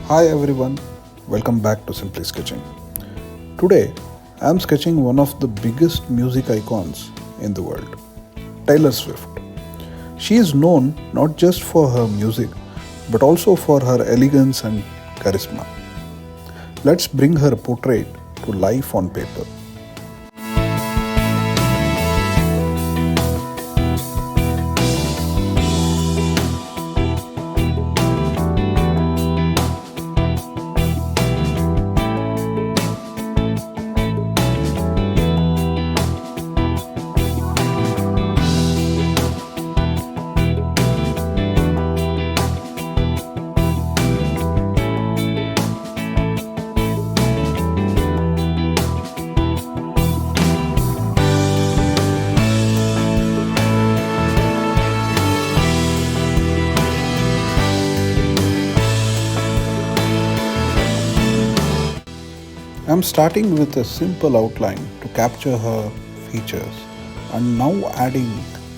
Hi everyone, welcome back to Simply Sketching. Today I am sketching one of the biggest music icons in the world, Taylor Swift. She is known not just for her music but also for her elegance and charisma. Let's bring her portrait to life on paper. I'm starting with a simple outline to capture her features and now adding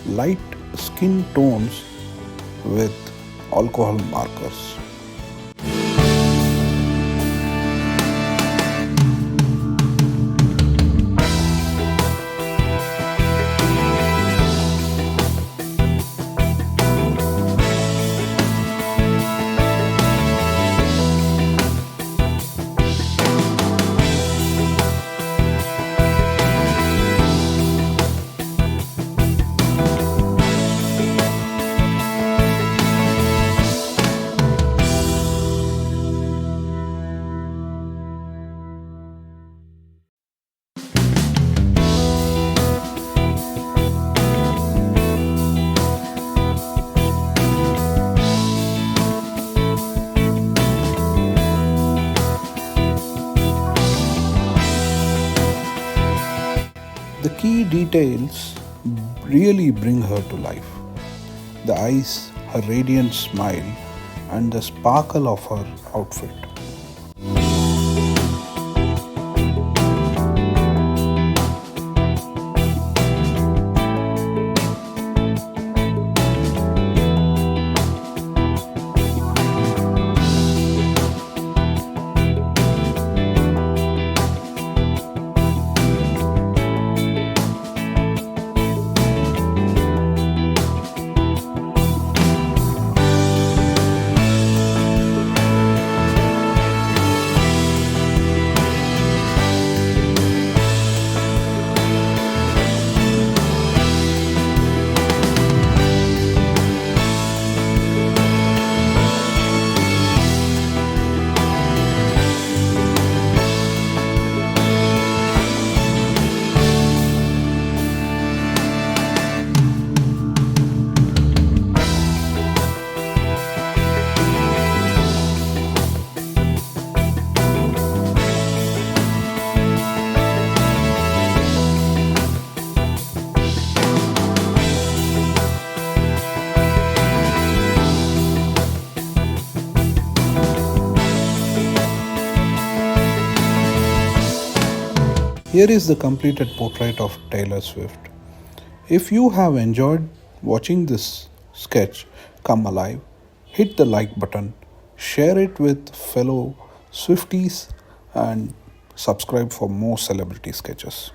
light skin tones with alcohol markers. The key details really bring her to life. The eyes, her radiant smile, and the sparkle of her outfit. Here is the completed portrait of Taylor Swift. If you have enjoyed watching this sketch come alive, hit the like button, share it with fellow Swifties, and subscribe for more celebrity sketches.